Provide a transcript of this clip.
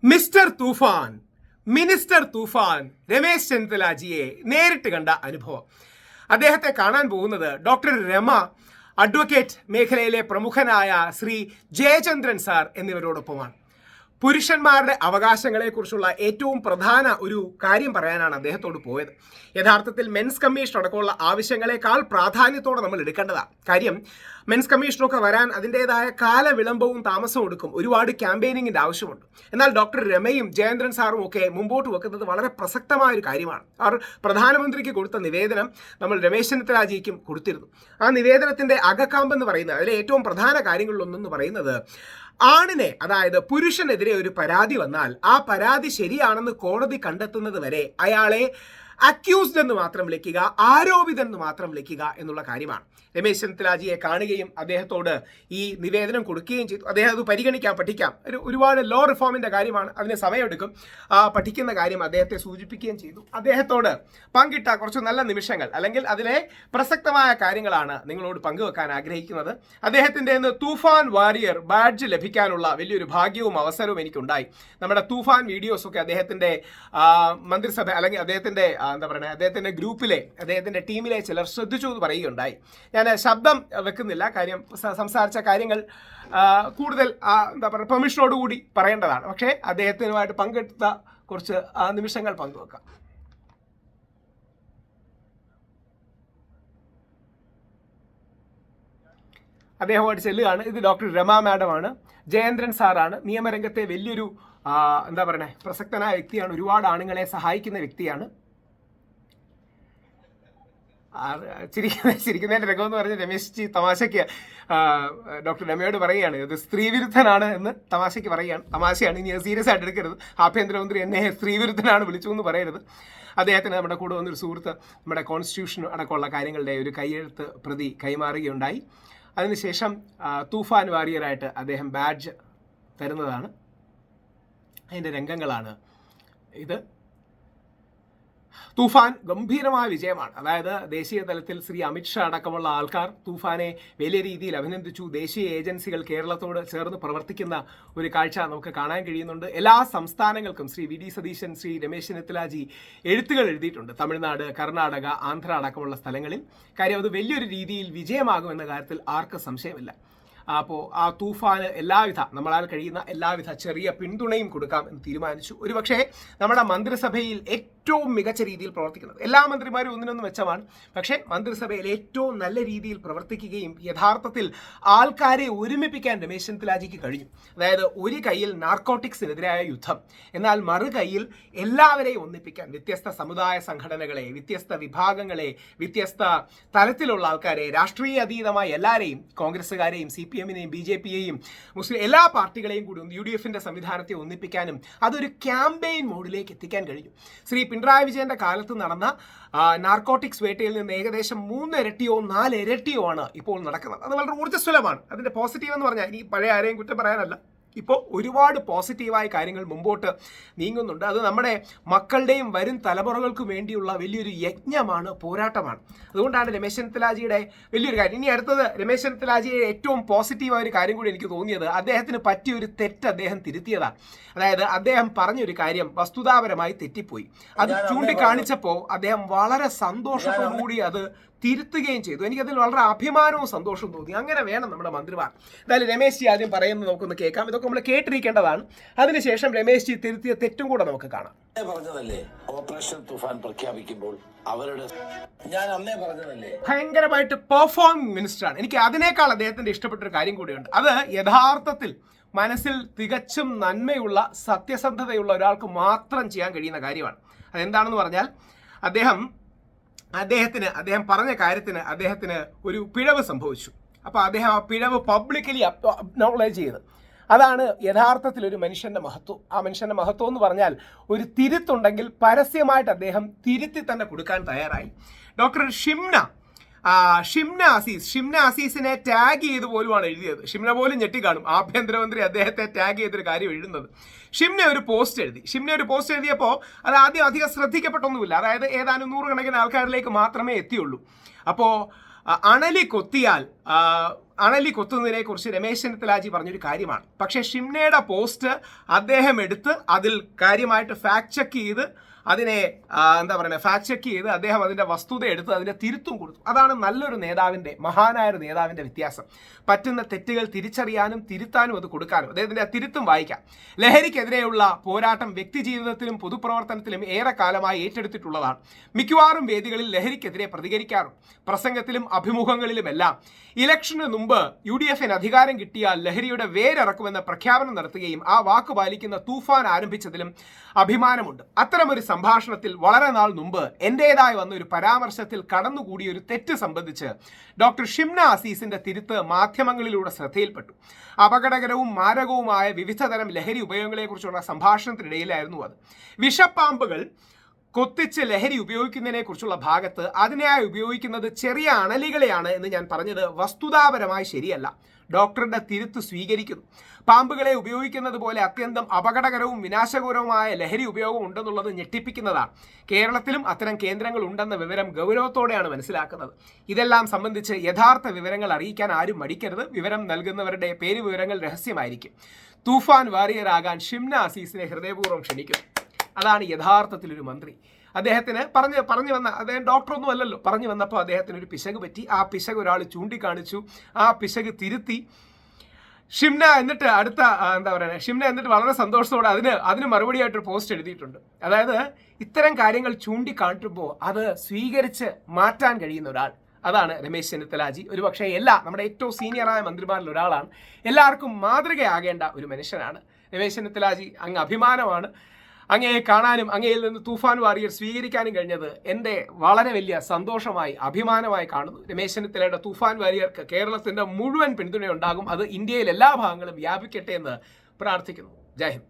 Mister തൂഫാൻ, minister തൂഫാൻ രമേശ് ചെന്നിത്തലാജിയെ നേരിട്ട് കണ്ട അനുഭവം. അദ്ദേഹത്തെ കാണാൻ പോകുന്നത് ഡോക്ടർ രമ, അഡ്വക്കേറ്റ് മേഖലയിലെ പ്രമുഖനായ ശ്രീ ജയചന്ദ്രൻ സാർ എന്നിവരോടൊപ്പമാണ്. പുരുഷന്മാരുടെ അവകാശങ്ങളെക്കുറിച്ചുള്ള ഏറ്റവും പ്രധാന ഒരു കാര്യം പറയാനാണ് അദ്ദേഹത്തോട് പോയത്. യഥാർത്ഥത്തിൽ മെൻസ് കമ്മീഷൻ അടക്കമുള്ള ആവശ്യങ്ങളെക്കാൾ പ്രാധാന്യത്തോടെ നമ്മൾ എടുക്കേണ്ടതാണ്. കാര്യം മെൻസ് കമ്മീഷനൊക്കെ വരാൻ അതിൻ്റെതായ കാലവിളംബവും താമസവും എടുക്കും. ഒരുപാട് ക്യാമ്പയിനിങ്ങിൻ്റെ ആവശ്യമുണ്ട്. എന്നാൽ ഡോക്ടർ രമയും ജയേന്ദ്രൻ സാറും ഒക്കെ മുമ്പോട്ട് വെക്കുന്നത് വളരെ പ്രസക്തമായ ഒരു കാര്യമാണ്. അവർ പ്രധാനമന്ത്രിക്ക് കൊടുത്ത നിവേദനം നമ്മൾ രമേശ് ചെന്നിത്തലാജിക്കും കൊടുത്തിരുന്നു. ആ നിവേദനത്തിൻ്റെ അകക്കാമ്പെന്ന് പറയുന്നത്, അതിലെ ഏറ്റവും പ്രധാന കാര്യങ്ങളിലൊന്നെന്ന് പറയുന്നത്, ആണിനെ, അതായത് പുരുഷനെതിരെ ഒരു പരാതി വന്നാൽ ആ പരാതി ശരിയാണെന്ന് കോടതി കണ്ടെത്തുന്നത് വരെ അയാളെ അക്യൂസ്ഡ് എന്ന് മാത്രം വിളിക്കുക, ആരോപിതൻ എന്ന് മാത്രം വിളിക്കുക എന്നുള്ള കാര്യമാണ്. രമേശ് ചെന്നിത്തലാജിയെ കാണുകയും അദ്ദേഹത്തോട് ഈ നിവേദനം കൊടുക്കുകയും ചെയ്തു. അദ്ദേഹം അത് പഠിക്കാം. ഒരുപാട് ലോ റിഫോമിൻ്റെ കാര്യമാണ്, അതിന് സമയമെടുക്കും. പഠിക്കുന്ന കാര്യം അദ്ദേഹത്തെ സൂചിപ്പിക്കുകയും ചെയ്തു. അദ്ദേഹത്തോട് പങ്കിട്ട കുറച്ച് നല്ല നിമിഷങ്ങൾ, അല്ലെങ്കിൽ അതിലെ പ്രസക്തമായ കാര്യങ്ങളാണ് നിങ്ങളോട് പങ്കുവെക്കാൻ ആഗ്രഹിക്കുന്നത്. അദ്ദേഹത്തിൻ്റെ തൂഫാൻ വാരിയർ ബാഡ്ജ് ലഭിക്കാനുള്ള വലിയൊരു ഭാഗ്യവും അവസരവും എനിക്കുണ്ടായി. നമ്മുടെ തൂഫാൻ വീഡിയോസൊക്കെ അദ്ദേഹത്തിൻ്റെ മന്ത്രിസഭ, അല്ലെങ്കിൽ അദ്ദേഹത്തിൻ്റെ അദ്ദേഹത്തിൻ്റെ ഗ്രൂപ്പിലെ, അദ്ദേഹത്തിൻ്റെ ടീമിലെ ചിലർ ശ്രദ്ധിച്ചു എന്ന് പറയുകയുണ്ടായി. ഞാൻ ശബ്ദം വെക്കുന്നില്ല, കാര്യം സംസാരിച്ച കാര്യങ്ങൾ കൂടുതൽ പെർമിഷനോടുകൂടി പറയേണ്ടതാണ്. പക്ഷേ അദ്ദേഹത്തിനുമായിട്ട് പങ്കെടുത്ത കുറച്ച് നിമിഷങ്ങൾ പങ്കുവെക്കാം. അദ്ദേഹമായിട്ട് ചെല്ലുകയാണ്. ഇത് ഡോക്ടർ രമ മാഡമാണ്. ജയേന്ദ്രൻ സാറാണ്. നിയമരംഗത്തെ വലിയൊരു പ്രസക്തനായ വ്യക്തിയാണ്. ഒരുപാട് ആണുങ്ങളെ സഹായിക്കുന്ന വ്യക്തിയാണ്. ചിരിക്കുന്നതിൻ്റെ രംഗമെന്ന് പറഞ്ഞ് രമേശ് ജി തമാശയ്ക്ക് ഡോക്ടർ രമയോട് പറയുകയാണ്, ഇത് സ്ത്രീവിരുദ്ധനാണ് എന്ന് തമാശയ്ക്ക് പറയുകയാണ്. തമാശയാണ്, ഇനി സീരിയസ് ആയിട്ട് എടുക്കരുത്. ആഭ്യന്തരമന്ത്രി എന്നെ സ്ത്രീവിരുദ്ധനാണ് വിളിച്ചു എന്ന് പറയരുത്. അദ്ദേഹത്തിന് നമ്മുടെ കൂടെ വന്നൊരു സുഹൃത്ത് നമ്മുടെ കോൺസ്റ്റിറ്റ്യൂഷൻ അടക്കമുള്ള കാര്യങ്ങളുടെ ഒരു കയ്യെഴുത്ത് പ്രതി കൈമാറുകയുണ്ടായി. അതിനുശേഷം തൂഫാൻ വാരിയറായിട്ട് അദ്ദേഹം ബാഡ്ജ് തരുന്നതാണ്. അതിൻ്റെ രംഗങ്ങളാണ് ഇത്. തൂഫാൻ ഗംഭീരമായ വിജയമാണ്. അതായത് ദേശീയ തലത്തിൽ ശ്രീ അമിത്ഷാ അടക്കമുള്ള ആൾക്കാർ തൂഫാനെ വലിയ രീതിയിൽ അഭിനന്ദിച്ചു. ദേശീയ ഏജൻസികൾ കേരളത്തോട് ചേർന്ന് പ്രവർത്തിക്കുന്ന ഒരു കാഴ്ച നമുക്ക് കാണാൻ കഴിയുന്നുണ്ട്. എല്ലാ സംസ്ഥാനങ്ങൾക്കും ശ്രീ വി ഡി സതീശൻ, ശ്രീ രമേശ് ചെന്നിത്തലാജി എഴുത്തുകൾ എഴുതിയിട്ടുണ്ട്. തമിഴ്നാട്, കർണാടക, ആന്ധ്ര അടക്കമുള്ള സ്ഥലങ്ങളിൽ. കാര്യം അത് വലിയൊരു രീതിയിൽ വിജയമാകുമെന്ന കാര്യത്തിൽ ആർക്കും സംശയമില്ല. അപ്പോൾ ആ തൂഫാന് നമ്മളാൽ കഴിയുന്ന എല്ലാവിധ ചെറിയ പിന്തുണയും കൊടുക്കാം എന്ന് തീരുമാനിച്ചു. ഒരുപക്ഷെ നമ്മുടെ മന്ത്രിസഭയിൽ ഏറ്റവും മികച്ച രീതിയിൽ പ്രവർത്തിക്കുന്നത്, എല്ലാ മന്ത്രിമാരും ഒന്നിനൊന്നും മെച്ചമാണ്, പക്ഷേ മന്ത്രിസഭയിൽ ഏറ്റവും നല്ല രീതിയിൽ പ്രവർത്തിക്കുകയും യഥാർത്ഥത്തിൽ ആൾക്കാരെ ഒരുമിപ്പിക്കാൻ രമേശ് ചെന്നിത്തലാജിക്ക് കഴിഞ്ഞു. അതായത് ഒരു കയ്യിൽ നാർക്കോട്ടിക്സിനെതിരായ യുദ്ധം, എന്നാൽ മറു കയ്യിൽ എല്ലാവരെയും ഒന്നിപ്പിക്കാൻ, വ്യത്യസ്ത സമുദായ സംഘടനകളെ, വ്യത്യസ്ത വിഭാഗങ്ങളെ, വ്യത്യസ്ത തലത്തിലുള്ള ആൾക്കാരെ, രാഷ്ട്രീയ അതീതമായ എല്ലാവരെയും, കോൺഗ്രസ്സുകാരെയും CPM-നെയും BJP-യെയും മുസ്ലിം എല്ലാ പാർട്ടികളെയും കൂടി UDF-ന്റെ സംവിധാനത്തെ ഒന്നിപ്പിക്കാനും അതൊരു ക്യാമ്പയിൻ മോഡിലേക്ക് എത്തിക്കാൻ കഴിഞ്ഞു. ശ്രീ പിണറായി വിജയന്റെ കാലത്ത് നടന്ന നാർക്കോട്ടിക്സ് വേട്ടയിൽ നിന്ന് ഏകദേശം 3 ഇരട്ടിയോ 4 ഇരട്ടിയോ ആണ് ഇപ്പോൾ നടക്കുന്നത്. അത് വളരെ ഊർജ്ജസ്വലമാണ്. അതിൻ്റെ പോസിറ്റീവ് എന്ന് പറഞ്ഞാൽ, ഇനി പഴയ ആരെയും കുറ്റം പറയാനല്ല, ഇപ്പോൾ ഒരുപാട് പോസിറ്റീവായ കാര്യങ്ങൾ മുമ്പോട്ട് നീങ്ങുന്നുണ്ട്. അത് നമ്മുടെ മക്കളുടെയും വരും തലമുറകൾക്കും വേണ്ടിയുള്ള വലിയൊരു യജ്ഞമാണ്, പോരാട്ടമാണ്. അതുകൊണ്ടാണ് രമേശ് ചെന്നിത്തലാജിയുടെ വലിയൊരു കാര്യം. ഇനി അടുത്തത്, രമേശ് ചെന്നിത്തലാജിയെ ഏറ്റവും പോസിറ്റീവായ ഒരു കാര്യം കൂടി എനിക്ക് തോന്നിയത്, അദ്ദേഹത്തിന് പറ്റിയൊരു തെറ്റ് അദ്ദേഹം തിരുത്തിയതാണ്. അതായത് അദ്ദേഹം പറഞ്ഞൊരു കാര്യം വസ്തുതാപരമായി തെറ്റിപ്പോയി. അത് ചൂണ്ടിക്കാണിച്ചപ്പോൾ അദ്ദേഹം വളരെ സന്തോഷത്തോടുകൂടി അത് തിരുത്തുകയും ചെയ്തു. എനിക്കതിൽ വളരെ അഭിമാനവും സന്തോഷവും തോന്നി. അങ്ങനെ വേണം നമ്മുടെ മന്ത്രിമാർ. എന്തായാലും രമേശ് ജി ആദ്യം പറയുന്നത് നമുക്കൊന്ന് കേൾക്കാം. ഇതൊക്കെ നമ്മൾ കേട്ടിരിക്കേണ്ടതാണ്. അതിനുശേഷം രമേശ് ജി തിരുത്തിയ തെറ്റും കൂടെ നമുക്ക് കാണാം. പറഞ്ഞതല്ലേ ഓപ്പറേഷൻ തൂഫാൻ പ്രഖ്യാപിക്കുമ്പോൾ ഞാൻ അന്നേ പറഞ്ഞതല്ലേ, ഭയങ്കരമായിട്ട് പെർഫോമിംഗ് മിനിസ്റ്ററാണ്. എനിക്ക് അതിനേക്കാൾ അദ്ദേഹത്തിന്റെ ഇഷ്ടപ്പെട്ടൊരു കാര്യം കൂടിയുണ്ട്. അത് യഥാർത്ഥത്തിൽ മനസ്സിൽ തികച്ചും നന്മയുള്ള, സത്യസന്ധതയുള്ള ഒരാൾക്ക് മാത്രം ചെയ്യാൻ കഴിയുന്ന കാര്യമാണ്. അതെന്താണെന്ന് പറഞ്ഞാൽ, അദ്ദേഹം പറഞ്ഞ കാര്യത്തിന് അദ്ദേഹത്തിന് ഒരു പിഴവ് സംഭവിച്ചു. അപ്പോൾ അദ്ദേഹം ആ പിഴവ് പബ്ലിക്കലി അക്നോളേജ് ചെയ്ത്, അതാണ് യഥാർത്ഥത്തിൽ ഒരു മനുഷ്യൻ്റെ മഹത്വം. ആ മനുഷ്യൻ്റെ മഹത്വം എന്ന് പറഞ്ഞാൽ, ഒരു തിരുത്തുണ്ടെങ്കിൽ പരസ്യമായിട്ട് അദ്ദേഹം തിരുത്തി തന്നെ കൊടുക്കാൻ തയ്യാറായി. ഡോക്ടർ ഷിംന അസീസിനെ ടാഗ് ചെയ്ത് പോലുമാണ് എഴുതിയത്. ഷിംന പോലും ഞെട്ടിക്കാണും, ആഭ്യന്തരമന്ത്രി അദ്ദേഹത്തെ ടാഗ് ചെയ്തൊരു കാര്യം എഴുതുന്നത്. ഷിംന ഒരു പോസ്റ്റ് എഴുതിയപ്പോൾ അത് ആദ്യം അധികം ശ്രദ്ധിക്കപ്പെട്ടൊന്നുമില്ല. അതായത് ഏതാനും 100 കണക്കിന് ആൾക്കാരിലേക്ക് മാത്രമേ എത്തിയുള്ളൂ. അപ്പോൾ അണലി കൊത്തിയാൽ അണലി കൊത്തുന്നതിനെ കുറിച്ച് രമേശ് ചെന്നിത്തലാജി പറഞ്ഞൊരു കാര്യമാണ്. പക്ഷേ ഷിംനയുടെ പോസ്റ്റ് അദ്ദേഹം എടുത്ത് അതിൽ കാര്യമായിട്ട് ഫാക്ട് ചെക്ക് ചെയ്ത് അതിനെ ഫാക്ട് ചെക്ക് ചെയ്ത് അദ്ദേഹം അതിൻ്റെ വസ്തുത എടുത്ത് അതിൻ്റെ തിരുത്തും കൊടുത്തു. അതാണ് നല്ലൊരു നേതാവിൻ്റെ, മഹാനായ ഒരു നേതാവിൻ്റെ വ്യത്യാസം. പറ്റുന്ന തെറ്റുകൾ തിരിച്ചറിയാനും തിരുത്താനും അത് കൊടുക്കാനും. അദ്ദേഹത്തിൻ്റെ തിരുത്തും വായിക്കാം. ലഹരിക്കെതിരെയുള്ള പോരാട്ടം വ്യക്തിജീവിതത്തിലും പൊതുപ്രവർത്തനത്തിലും ഏറെ കാലമായി ഏറ്റെടുത്തിട്ടുള്ളതാണ്. മിക്കവാറും വേദികളിൽ ലഹരിക്കെതിരെ പ്രതികരിക്കാറും പ്രസംഗത്തിലും അഭിമുഖങ്ങളിലുമെല്ലാം. ഇലക്ഷന് മുമ്പ് UDF അധികാരം കിട്ടിയാൽ ലഹരിയുടെ വേരിറക്കുമെന്ന പ്രഖ്യാപനം നടത്തുകയും ആ വാക്ക് പാലിക്കുന്ന തൂഫാൻ ആരംഭിച്ചതിലും അഭിമാനമുണ്ട്. അത്തരമൊരു സംഭാഷണത്തിൽ വളരെ നാൾ മുമ്പ് എന്റേതായി വന്ന ഒരു പരാമർശത്തിൽ കടന്നുകൂടിയ ഒരു തെറ്റ് സംബന്ധിച്ച് ഡോക്ടർ ഷിംന അസീസിന്റെ തിരുത്ത് മാധ്യമങ്ങളിലൂടെ ശ്രദ്ധയിൽപ്പെട്ടു. അപകടകരവും മാരകവുമായ വിവിധതരം ലഹരി ഉപയോഗങ്ങളെക്കുറിച്ചുള്ള സംഭാഷണത്തിനിടയിലായിരുന്നു അത്. വിഷപ്പാമ്പുകൾ കൊത്തിച്ച് ലഹരി ഉപയോഗിക്കുന്നതിനെ കുറിച്ചുള്ള ഭാഗത്ത് അതിനായി ഉപയോഗിക്കുന്നത് ചെറിയ അണലികളെയാണ് എന്ന് ഞാൻ പറഞ്ഞത് വസ്തുതാപരമായി ശരിയല്ല. ഡോക്ടറുടെ തിരുത്ത് സ്വീകരിക്കുന്നു. പാമ്പുകളെ ഉപയോഗിക്കുന്നത് പോലെ അത്യന്തം അപകടകരവും വിനാശകരവുമായ ലഹരി ഉപയോഗം ഉണ്ടെന്നുള്ളത് ഞെട്ടിപ്പിക്കുന്നതാണ്. കേരളത്തിലും അത്തരം കേന്ദ്രങ്ങൾ ഉണ്ടെന്ന വിവരം ഗൗരവത്തോടെയാണ് മനസ്സിലാക്കുന്നത്. ഇതെല്ലാം സംബന്ധിച്ച് യഥാർത്ഥ വിവരങ്ങൾ അറിയിക്കാൻ ആരും മടിക്കരുത്. വിവരം നൽകുന്നവരുടെ പേര് വിവരങ്ങൾ രഹസ്യമായിരിക്കും. തൂഫാൻ വാരിയറാകാൻ ഷിംന അസീസിനെ ഹൃദയപൂർവ്വം ക്ഷണിക്കുന്നു. അതാണ് യഥാർത്ഥത്തിലൊരു മന്ത്രി. അദ്ദേഹത്തിന് പറഞ്ഞു വന്ന, അദ്ദേഹം ഡോക്ടറൊന്നും അല്ലല്ലോ, പറഞ്ഞു വന്നപ്പോൾ അദ്ദേഹത്തിന് ഒരു പിശക് പറ്റി. ആ പിശക് ഒരാൾ ചൂണ്ടിക്കാണിച്ചു. ആ പിശക് തിരുത്തി. ഷിംന എന്നിട്ട് ഷിംന എന്നിട്ട് വളരെ സന്തോഷത്തോടെ അതിന് മറുപടിയായിട്ടൊരു പോസ്റ്റ് എഴുതിയിട്ടുണ്ട്. അതായത് ഇത്തരം കാര്യങ്ങൾ ചൂണ്ടിക്കാട്ടുമ്പോൾ അത് സ്വീകരിച്ച് മാറ്റാൻ കഴിയുന്ന ഒരാൾ, അതാണ് രമേശ് ചെന്നിത്തലാജി. ഒരുപക്ഷെ നമ്മുടെ ഏറ്റവും സീനിയറായ മന്ത്രിമാരിൽ ഒരാളാണ്. എല്ലാവർക്കും മാതൃകയാകേണ്ട ഒരു മനുഷ്യനാണ് രമേശ് ചെന്നിത്തലാജി. അങ്ങ് അഭിമാനമാണ്. അങ്ങയെ കാണാനും അങ്ങയിൽ നിന്ന് തൂഫാൻ വാരിയർ സ്വീകരിക്കാനും കഴിഞ്ഞത് എൻ്റെ വളരെ വലിയ സന്തോഷമായി, അഭിമാനമായി കാണുന്നു. രമേശ് ചെന്നിത്തലയുടെ തൂഫാൻ വാരിയർക്ക് കേരളത്തിൻ്റെ മുഴുവൻ പിന്തുണയുണ്ടാകും. അത് ഇന്ത്യയിൽ എല്ലാ ഭാഗങ്ങളും വ്യാപിക്കട്ടെ എന്ന് പ്രാർത്ഥിക്കുന്നു. ജയ് ഹിന്ദ്.